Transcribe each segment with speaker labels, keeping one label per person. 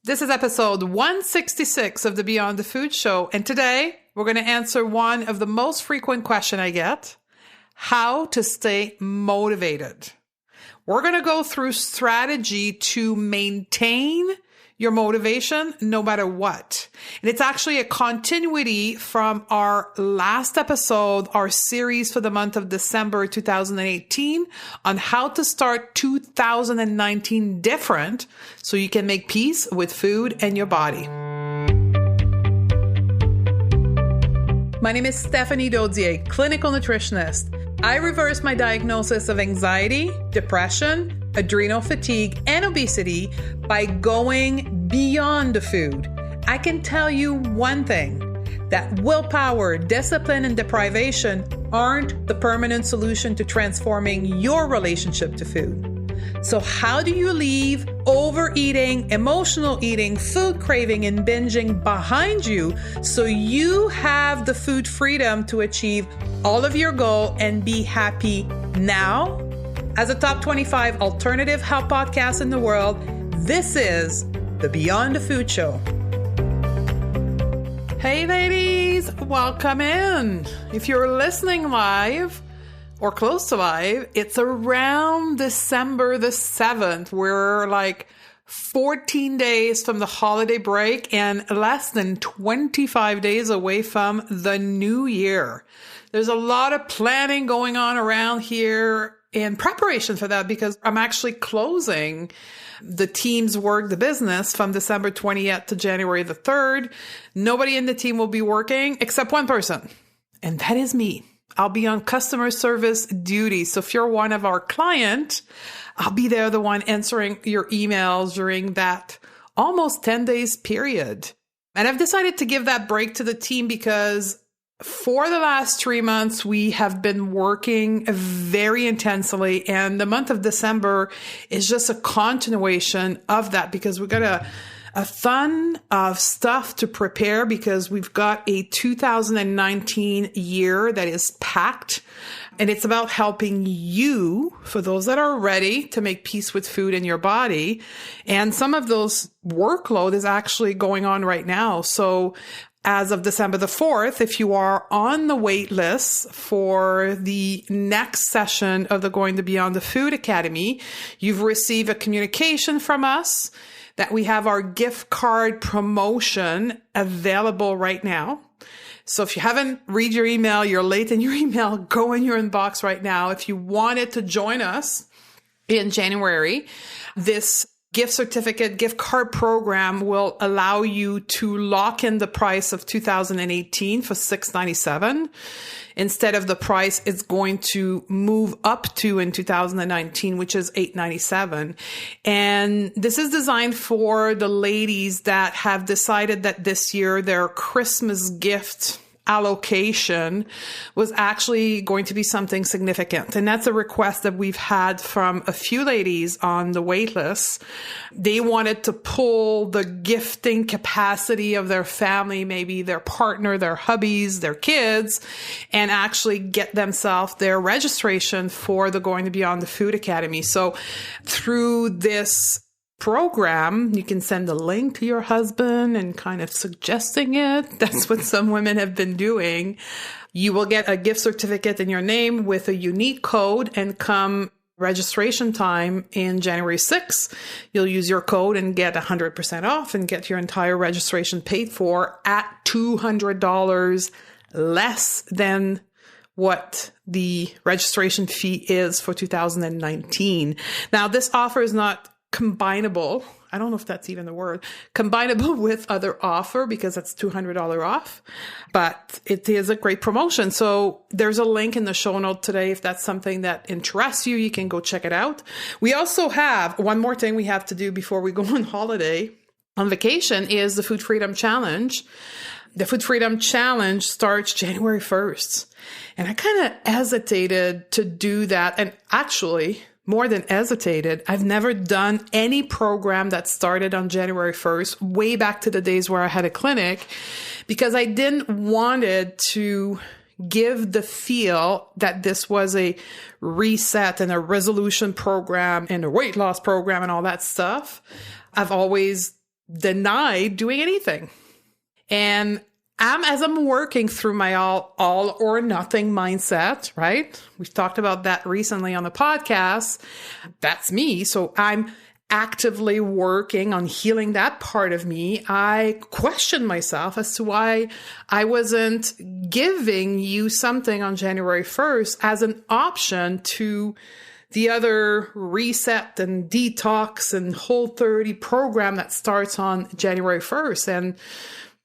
Speaker 1: This is episode 166 of the Beyond the Food Show. And today we're going to answer one of the most frequent questions I get: how to stay motivated. We're going to go through strategy to maintain your motivation no matter what. And it's actually a continuity from our last episode, our series for the month of December 2018 on how to start 2019 different so you can make peace with food and your body. My name is Stephanie Dodier, clinical nutritionist. I reversed my diagnosis of anxiety, depression, adrenal fatigue, and obesity by going beyond the food. I can tell you one thing, that willpower, discipline, and deprivation aren't the permanent solution to transforming your relationship to food. So how do you leave overeating, emotional eating, food craving, and binging behind you so you have the food freedom to achieve all of your goal and be happy now? As a top 25 alternative health podcast in the world, this is the Beyond the Food Show. Hey ladies, welcome in. If you're listening live or close to live, it's around December the 7th. We're like 14 days from the holiday break and less than 25 days away from the new year. There's a lot of planning going on around here in preparation for that, because I'm actually closing the team's work, the business, from December 20th to January the 3rd. Nobody in the team will be working except one person, and that is me. I'll be on customer service duty. So if you're one of our clients, I'll be there, the one answering your emails during that almost 10 days period. And I've decided to give that break to the team because for the last 3 months, we have been working very intensely, and the month of December is just a continuation of that because we've got a ton of stuff to prepare because we've got a 2019 year that is packed, and it's about helping you, for those that are ready to make peace with food in your body. And some of those workload is actually going on right now. So as of December the 4th, if you are on the wait list for the next session of the Going to Beyond the Food Academy, you've received a communication from us that we have our gift card promotion available right now. So if you haven't read your email, you're late in your email, go in your inbox right now. If you wanted to join us in January, this gift card program will allow you to lock in the price of 2018 for $697 instead of the price it's going to move up to in 2019, which is $897. And this is designed for the ladies that have decided that this year their Christmas gift allocation was actually going to be something significant. And that's a request that we've had from a few ladies on the wait list. They wanted to pull the gifting capacity of their family, maybe their partner, their hubbies, their kids, and actually get themselves their registration for the Going to Beyond the Food Academy. So through this program, you can send a link to your husband and kind of suggesting it. That's what some women have been doing. You will get a gift certificate in your name with a unique code, and come registration time in January 6th, you'll use your code and get 100% off and get your entire registration paid for at $200 less than what the registration fee is for 2019. Now, this offer is not combinable. I don't know if that's even the word. Combinable with other offer, because that's $200 off, but it is a great promotion. So there's a link in the show note today. If that's something that interests you, you can go check it out. We also have one more thing we have to do before we go on holiday, on vacation, is the Food Freedom Challenge. The Food Freedom Challenge starts January 1st. And I kind of hesitated to do that. And actually, more than hesitated, I've never done any program that started on January 1st, way back to the days where I had a clinic, because I didn't wanted to give the feel that this was a reset and a resolution program and a weight loss program and all that stuff. I've always denied doing anything. And as I'm working through my all or nothing mindset, right? We've talked about that recently on the podcast. That's me. So I'm actively working on healing that part of me. I question myself as to why I wasn't giving you something on January 1st as an option to the other reset and detox and Whole30 program that starts on January 1st. And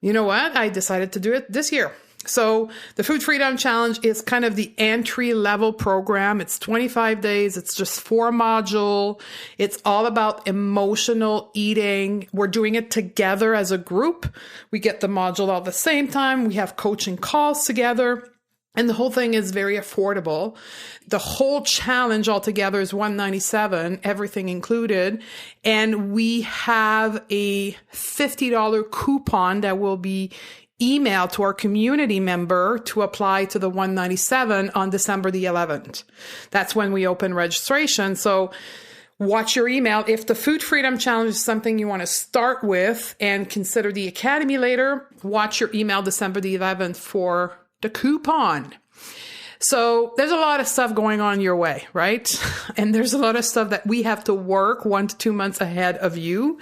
Speaker 1: you know what? I decided to do it this year. So the Food Freedom Challenge is kind of the entry level program. It's 25 days. It's just 4 modules. It's all about emotional eating. We're doing it together as a group. We get the module all at the same time. We have coaching calls together. And the whole thing is very affordable. The whole challenge altogether is $197, everything included. And we have a $50 coupon that will be emailed to our community member to apply to the $197 on December the 11th. That's when we open registration. So watch your email. If the Food Freedom Challenge is something you want to start with and consider the Academy later, watch your email December the 11th for the coupon. So there's a lot of stuff going on your way, right? And there's a lot of stuff that we have to work 1 to 2 months ahead of you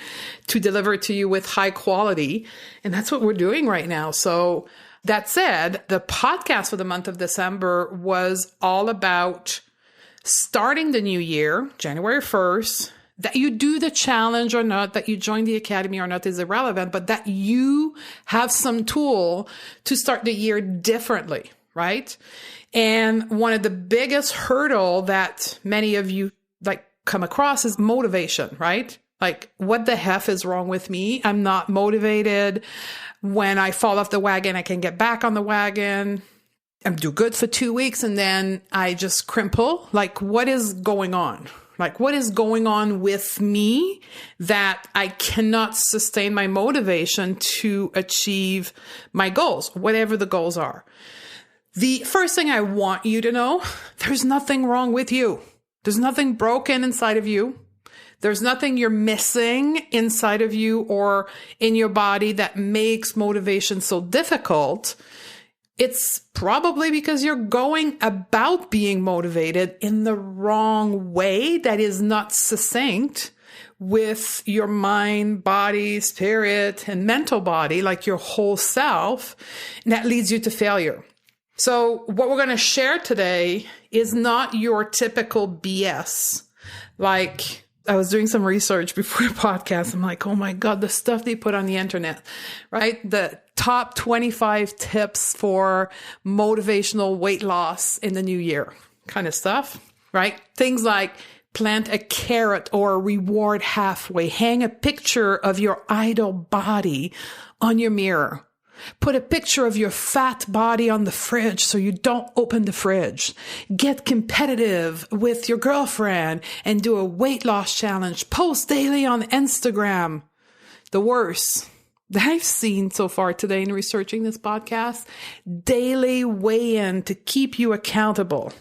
Speaker 1: to deliver to you with high quality. And that's what we're doing right now. So that said, the podcast for the month of December was all about starting the new year, January 1st. That you do the challenge or not, that you join the Academy or not is irrelevant, but that you have some tool to start the year differently, right? And one of the biggest hurdle that many of you come across is motivation, right? Like, what the heck is wrong with me? I'm not motivated. When I fall off the wagon, I can get back on the wagon. I'm do good for 2 weeks and then I just crumple. Like, what is going on? Like, what is going on with me that I cannot sustain my motivation to achieve my goals, whatever the goals are? The first thing I want you to know, there's nothing wrong with you. There's nothing broken inside of you. There's nothing you're missing inside of you or in your body that makes motivation so difficult. It's probably because you're going about being motivated in the wrong way that is not succinct with your mind, body, spirit, and mental body, like your whole self, and that leads you to failure. So what we're going to share today is not your typical BS. Like, I was doing some research before the podcast. I'm like, oh my God, the stuff they put on the internet, right? The top 25 tips for motivational weight loss in the new year kind of stuff, right? Things like plant a carrot or a reward halfway, hang a picture of your ideal body on your mirror. Put a picture of your fat body on the fridge so you don't open the fridge. Get competitive with your girlfriend and do a weight loss challenge. Post daily on Instagram. The worst that I've seen so far today in researching this podcast, daily weigh-in to keep you accountable.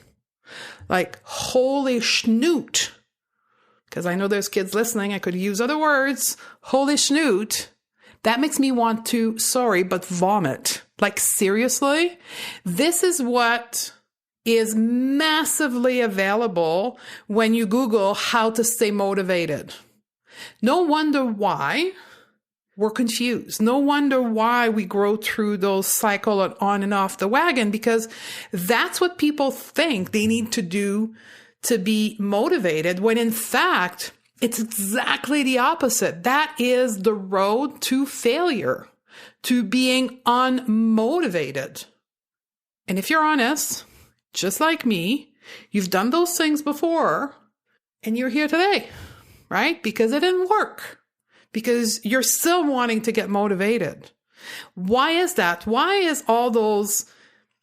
Speaker 1: Like, holy schnoot. Because I know there's kids listening. I could use other words. Holy schnoot. That makes me want to, vomit. Like, seriously? This is what is massively available when you Google how to stay motivated. No wonder why we're confused. No wonder why we grow through those cycle on and off the wagon, because that's what people think they need to do to be motivated, when in fact, it's exactly the opposite. That is the road to failure, to being unmotivated. And if you're honest, just like me, you've done those things before and you're here today, right? Because it didn't work, because you're still wanting to get motivated. Why is that? Why is all those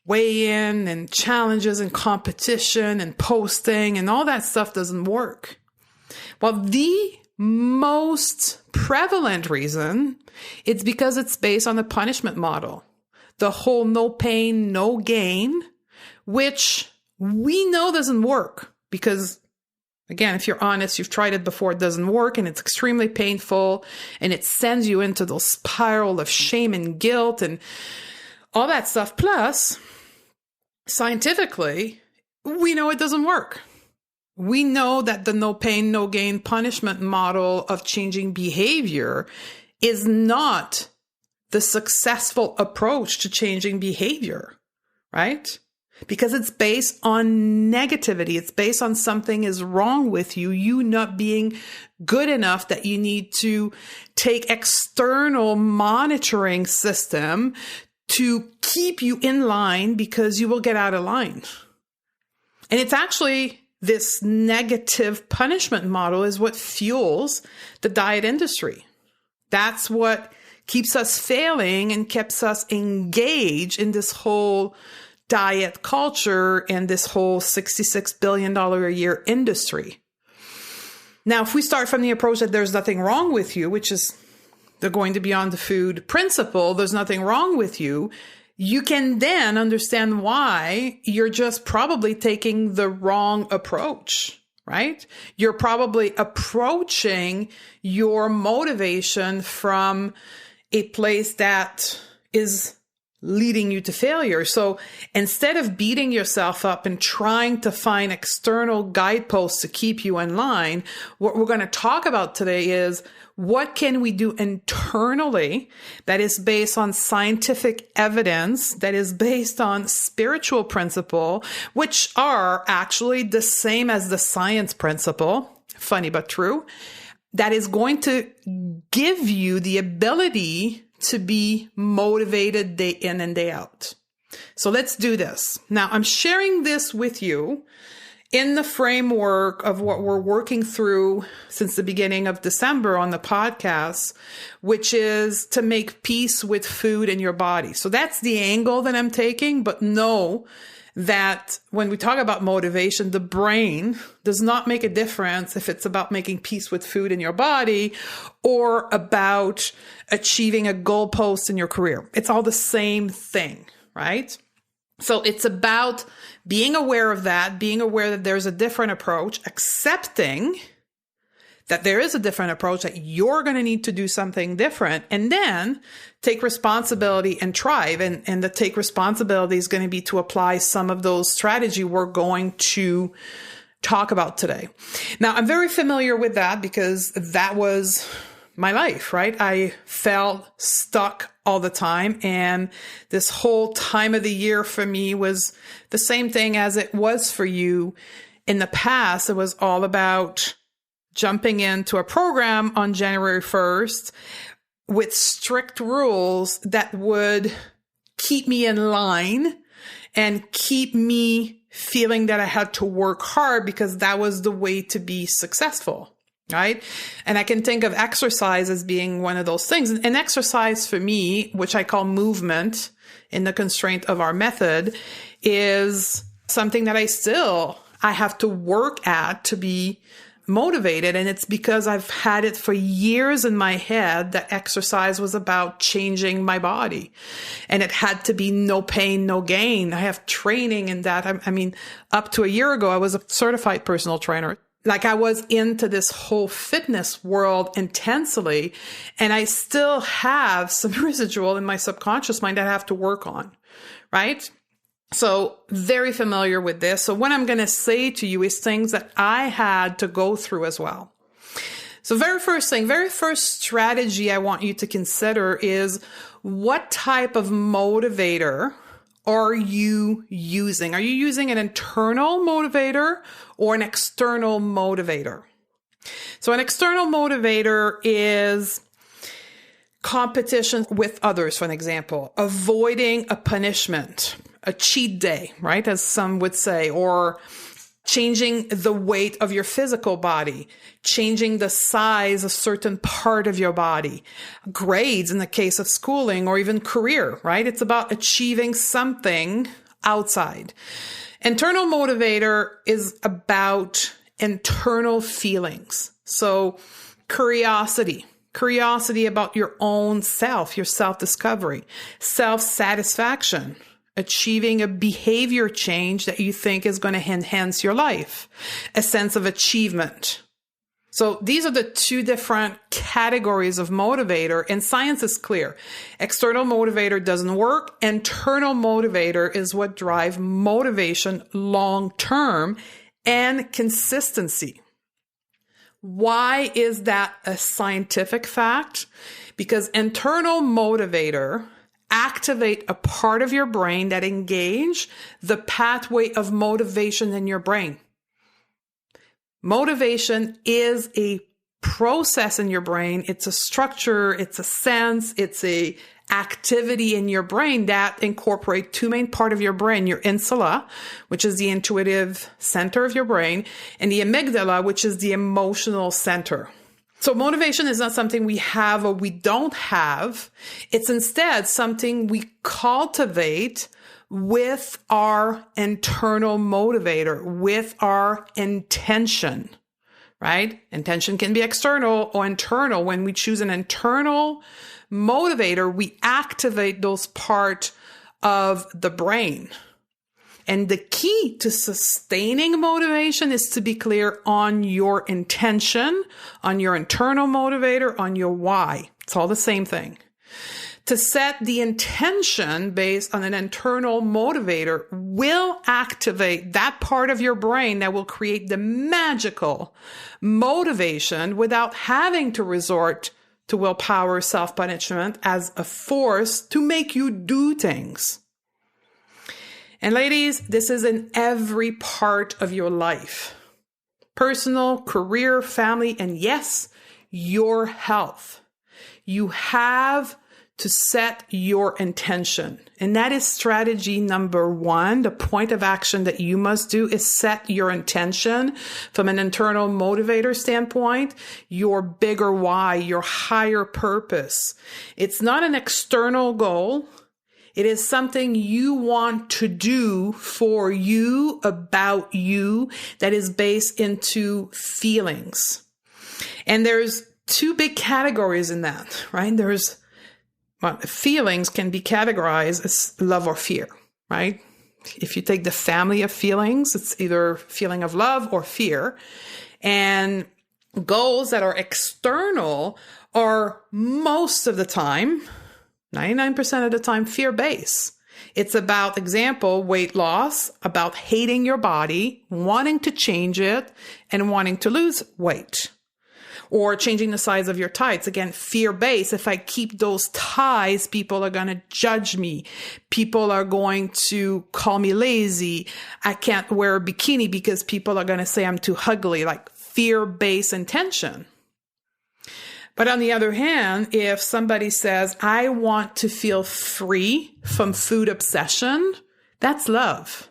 Speaker 1: weigh-in and challenges and competition and posting and all that stuff doesn't work? Well, the most prevalent reason, it's because it's based on the punishment model. The whole no pain, no gain, which we know doesn't work because, Again, if you're honest, you've tried it before, it doesn't work, and it's extremely painful, and it sends you into those spiral of shame and guilt and all that stuff. Plus, scientifically, we know it doesn't work. We know that the no pain, no gain punishment model of changing behavior is not the successful approach to changing behavior, right? Because it's based on negativity. It's based on something is wrong with you, you not being good enough that you need to take external monitoring system to keep you in line because you will get out of line. And it's actually this negative punishment model is what fuels the diet industry. That's what keeps us failing and keeps us engaged in this whole diet culture and this whole $66 billion a year industry. Now, if we start from the approach that there's nothing wrong with you, which is the going to beyond the food principle, there's nothing wrong with you, you can then understand why you're just probably taking the wrong approach, right? You're probably approaching your motivation from a place that is leading you to failure. So instead of beating yourself up and trying to find external guideposts to keep you in line, what we're going to talk about today is what can we do internally that is based on scientific evidence, that is based on spiritual principle, which are actually the same as the science principle, funny but true, that is going to give you the ability to be motivated day in and day out. So let's do this. Now, I'm sharing this with you in the framework of what we're working through since the beginning of December on the podcast, which is to make peace with food in your body. So that's the angle that I'm taking, but know that when we talk about motivation, the brain does not make a difference if it's about making peace with food in your body or about achieving a goalpost in your career. It's all the same thing, right? So it's about being aware of that, being aware that there's a different approach, accepting that there is a different approach, that you're going to need to do something different, and then take responsibility and thrive. And the take responsibility is going to be to apply some of those strategies we're going to talk about today. Now, I'm very familiar with that because that was my life, right? I felt stuck all the time. And this whole time of the year for me was the same thing as it was for you in the past. It was all about jumping into a program on January 1st with strict rules that would keep me in line and keep me feeling that I had to work hard because that was the way to be successful, right? And I can think of exercise as being one of those things. And exercise for me, which I call movement in the constraint of our method, is something that I have to work at to be motivated. And it's because I've had it for years in my head that exercise was about changing my body and it had to be no pain, no gain. I have training in that. I mean, up to a year ago, I was a certified personal trainer. Like I was into this whole fitness world intensely, and I still have some residual in my subconscious mind that I have to work on, right? So very familiar with this. So what I'm going to say to you is things that I had to go through as well. So very first strategy I want you to consider is what type of motivator are you using? Are you using an internal motivator or an external motivator? So an external motivator is competition with others, for an example, avoiding a punishment, a cheat day, right? As some would say, or changing the weight of your physical body, changing the size of certain part of your body, grades in the case of schooling, or even career, right? It's about achieving something outside. Internal motivator is about internal feelings. So curiosity about your own self, your self-discovery, self-satisfaction, achieving a behavior change that you think is going to enhance your life, a sense of achievement. So these are the two different categories of motivator, and science is clear. External motivator doesn't work. Internal motivator is what drives motivation long-term and consistency. Why is that a scientific fact? Because internal motivator activate a part of your brain that engage the pathway of motivation in your brain. Motivation is a process in your brain. It's a structure, it's a sense, it's a activity in your brain that incorporate two main parts of your brain, your insula, which is the intuitive center of your brain, and the amygdala, which is the emotional center. So motivation is not something we have or we don't have. It's instead something we cultivate with our internal motivator, with our intention, right? Intention can be external or internal. When we choose an internal motivator, we activate those parts of the brain. And the key to sustaining motivation is to be clear on your intention, on your internal motivator, on your why. It's all the same thing. To set the intention based on an internal motivator will activate that part of your brain that will create the magical motivation without having to resort to willpower, self-punishment as a force to make you do things. And ladies, this is in every part of your life. Personal, career, family, and yes, your health. You have to set your intention. And that is strategy number one. The point of action that you must do is set your intention from an internal motivator standpoint, your bigger why, your higher purpose. It's not an external goal. It is something you want to do for you, about you, that is based into feelings. And there's two big categories in that, right? Feelings can be categorized as love or fear, right? If you take the family of feelings, it's either feeling of love or fear. And goals that are external are most of the time, 99% of the time, fear-based. It's about, example, weight loss, about hating your body, wanting to change it, and wanting to lose weight. Or changing the size of your tights. Again, fear-based. If I keep those ties, people are going to judge me. People are going to call me lazy. I can't wear a bikini because people are going to say I'm too ugly, like fear-based intention. But on the other hand, if somebody says, I want to feel free from food obsession, that's love.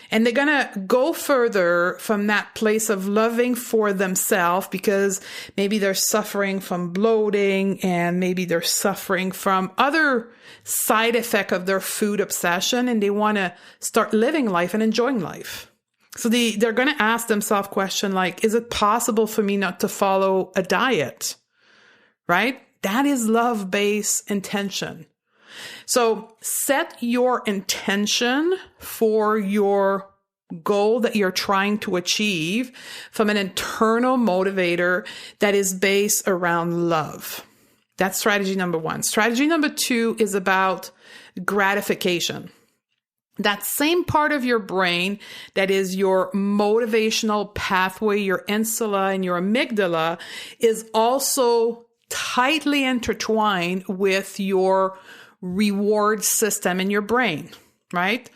Speaker 1: And they're going to go further from that place of loving for themselves because maybe they're suffering from bloating and maybe they're suffering from other side effect of their food obsession, and they want to start living life and enjoying life. So they're going to ask themselves question like, is it possible for me not to follow a diet? Right? That is love-based intention. So set your intention for your goal that you're trying to achieve from an internal motivator that is based around love. That's strategy number one. Strategy number two is about gratification. That same part of your brain that is your motivational pathway, your insula and your amygdala, is also tightly intertwined with your reward system in your brain, right?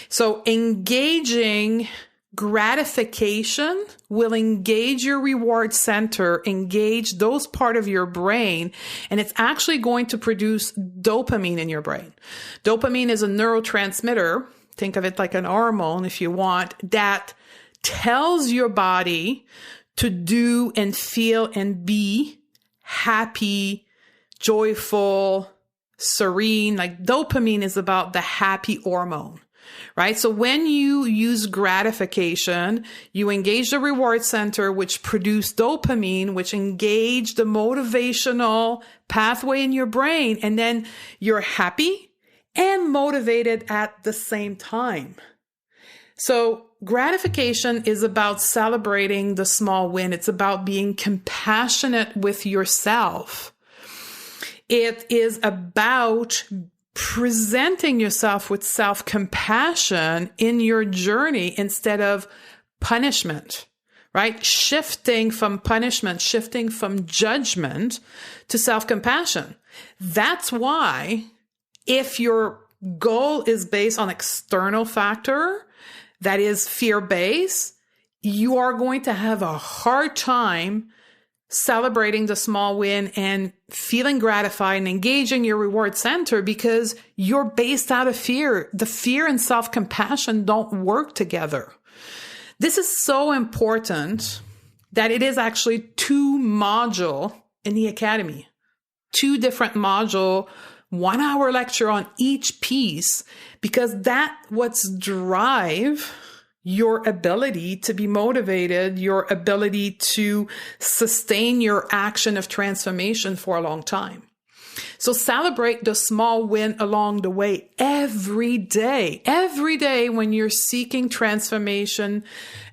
Speaker 1: So engaging gratification will engage your reward center, engage those part of your brain, and it's actually going to produce dopamine in your brain. Dopamine is a neurotransmitter. Think of it like an hormone if you want, that tells your body to do and feel and be happy, joyful, serene. Like dopamine is about the happy hormone, right? So when you use gratification, you engage the reward center, which produce dopamine, which engage the motivational pathway in your brain. And then you're happy and motivated at the same time. So gratification is about celebrating the small win. It's about being compassionate with yourself. It is about presenting yourself with self-compassion in your journey instead of punishment, right? Shifting from punishment, shifting from judgment to self-compassion. That's why if your goal is based on external factor, that is fear-based, you are going to have a hard time celebrating the small win and feeling gratified and engaging your reward center because you're based out of fear. The fear and self-compassion don't work together. This is so important that it is actually 2 modules in the Academy, 2 different modules, 1 hour lecture on each piece, because that's what's drive your ability to be motivated, your ability to sustain your action of transformation for a long time. So celebrate the small win along the way every day. Every day when you're seeking transformation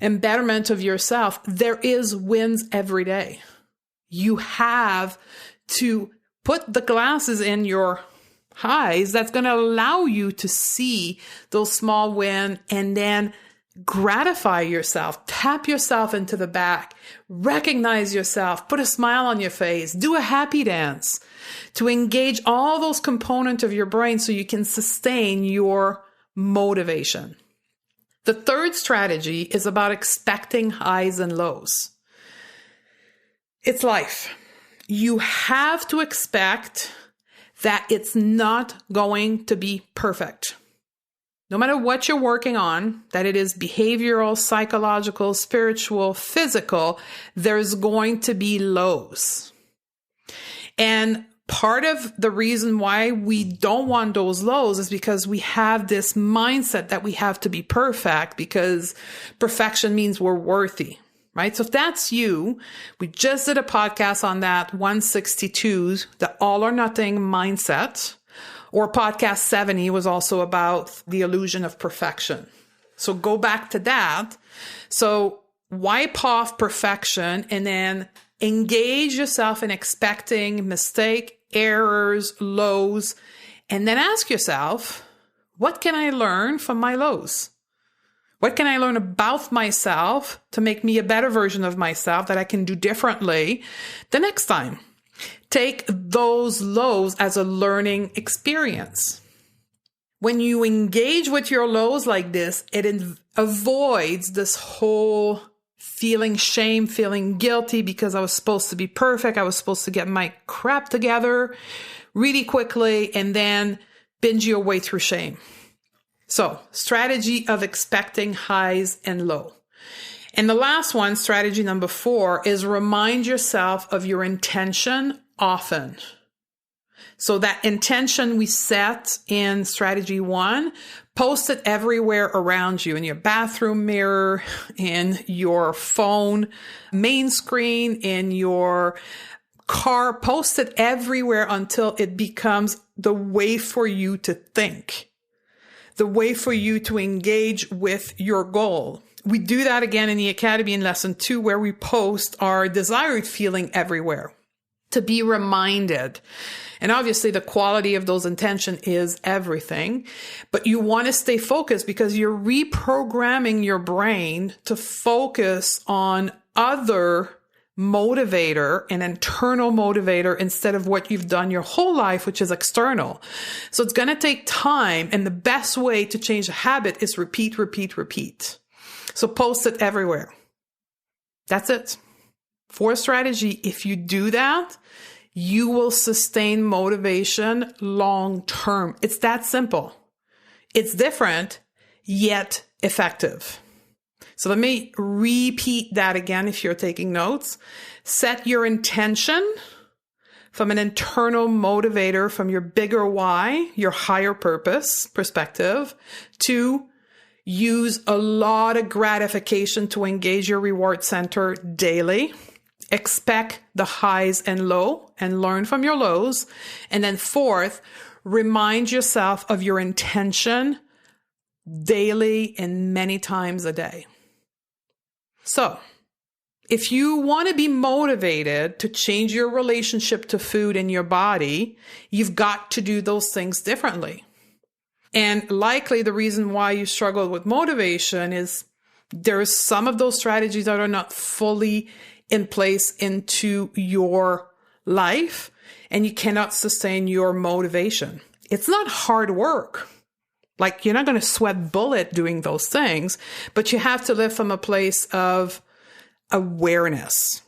Speaker 1: and betterment of yourself, there is wins every day. You have to put the glasses in your eyes that's going to allow you to see those small wins and then gratify yourself, tap yourself into the back, recognize yourself, put a smile on your face, do a happy dance to engage all those components of your brain so you can sustain your motivation. The third strategy is about expecting highs and lows. It's life. You have to expect that it's not going to be perfect. No matter what you're working on, that it is behavioral, psychological, spiritual, physical, there's going to be lows. And part of the reason why we don't want those lows is because we have this mindset that we have to be perfect because perfection means we're worthy. Right? So if that's you, we just did a podcast on that, 162, the all or nothing mindset, or podcast 70 was also about the illusion of perfection. So go back to that. So wipe off perfection and then engage yourself in expecting mistake, errors, lows, and then ask yourself, what can I learn from my lows? What can I learn about myself to make me a better version of myself that I can do differently the next time? Take those lows as a learning experience. When you engage with your lows like this, it avoids this whole feeling shame, feeling guilty because I was supposed to be perfect. I was supposed to get my crap together really quickly and then binge your way through shame. So, strategy of expecting highs and low. And the last one, strategy number 4, is remind yourself of your intention often. So that intention we set in strategy 1, post it everywhere around you, in your bathroom mirror, in your phone main screen, in your car, post it everywhere until it becomes the way for you to think. The way for you to engage with your goal. We do that again in the Academy in lesson 2, where we post our desired feeling everywhere to be reminded. And obviously the quality of those intentions is everything, but you want to stay focused because you're reprogramming your brain to focus on other motivator, an internal motivator, instead of what you've done your whole life, which is external. So it's going to take time. And the best way to change a habit is repeat, repeat, repeat. So post it everywhere. That's it. 4 strategy. If you do that, you will sustain motivation long term. It's that simple. It's different, yet effective. So let me repeat that again if you're taking notes. Set your intention from an internal motivator, from your bigger why, your higher purpose perspective, to use a lot of gratification to engage your reward center daily. expect the highs and low and learn from your lows. And then fourth, remind yourself of your intention daily and many times a day. So if you want to be motivated to change your relationship to food and your body, you've got to do those things differently. And likely the reason why you struggle with motivation is there's some of those strategies that are not fully in place into your life, and you cannot sustain your motivation. It's not hard work. Like, you're not going to sweat bullet doing those things, but you have to live from a place of awareness.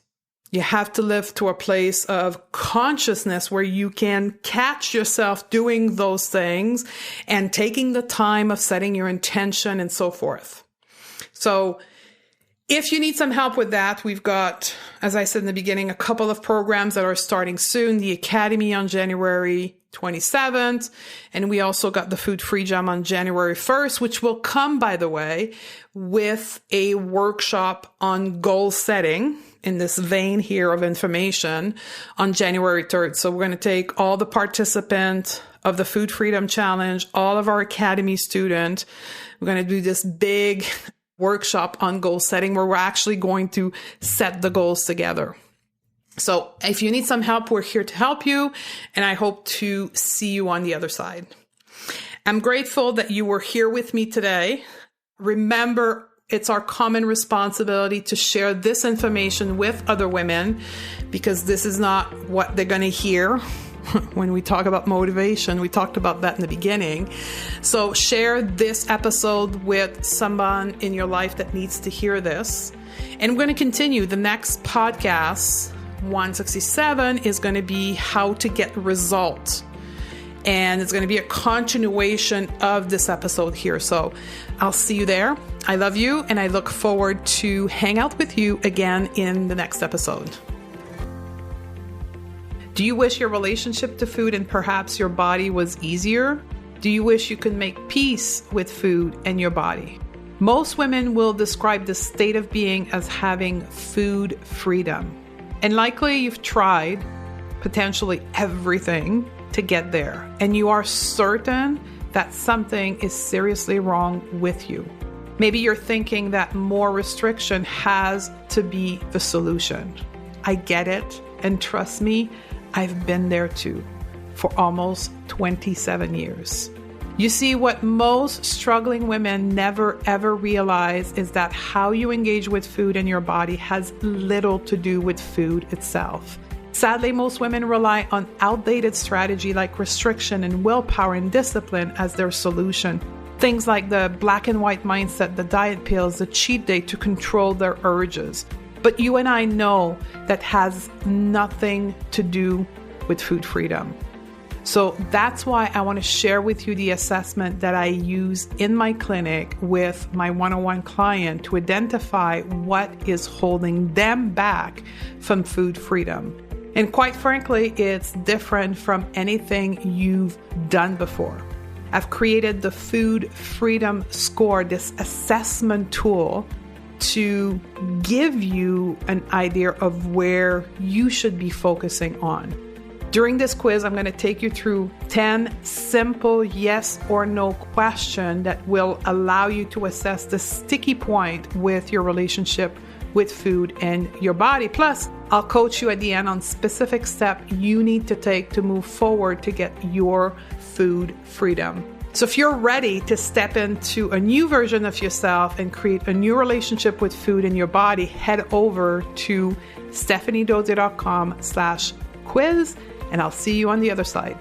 Speaker 1: You have to live to a place of consciousness where you can catch yourself doing those things and taking the time of setting your intention and so forth. So if you need some help with that, we've got, as I said in the beginning, a couple of programs that are starting soon. The Academy on January 27th. And we also got the Food Free Jam on January 1st, which will come, by the way, with a workshop on goal setting in this vein here of information on January 3rd. So we're going to take all the participants of the Food Freedom Challenge, all of our Academy students. We're going to do this big workshop on goal setting where we're actually going to set the goals together. So if you need some help, we're here to help you, and I hope to see you on the other side. I'm grateful that you were here with me today. Remember, it's our common responsibility to share this information with other women, because this is not what they're going to hear when we talk about motivation. We talked about that in the beginning. So share this episode with someone in your life that needs to hear this. And we're going to continue. The next podcast, 167, is going to be how to get results. And it's going to be a continuation of this episode here. So I'll see you there. I love you, and I look forward to hang out with you again in the next episode. Do you wish your relationship to food and perhaps your body was easier? Do you wish you could make peace with food and your body? Most women will describe this state of being as having food freedom. And likely you've tried potentially everything to get there, and you are certain that something is seriously wrong with you. Maybe you're thinking that more restriction has to be the solution. I get it, and trust me, I've been there too for almost 27 years. You see, what most struggling women never ever realize is that how you engage with food in your body has little to do with food itself. Sadly, most women rely on outdated strategy like restriction and willpower and discipline as their solution. Things like the black and white mindset, the diet pills, the cheat day to control their urges. But you and I know that has nothing to do with food freedom. So that's why I want to share with you the assessment that I use in my clinic with my one-on-one client to identify what is holding them back from food freedom. And quite frankly, it's different from anything you've done before. I've created the Food Freedom Score, this assessment tool, to give you an idea of where you should be focusing on. During this quiz, I'm going to take you through 10 simple yes or no questions that will allow you to assess the sticky point with your relationship with food and your body. Plus, I'll coach you at the end on specific steps you need to take to move forward to get your food freedom. So if you're ready to step into a new version of yourself and create a new relationship with food and your body, head over to stephaniedodier.com/quiz, and I'll see you on the other side.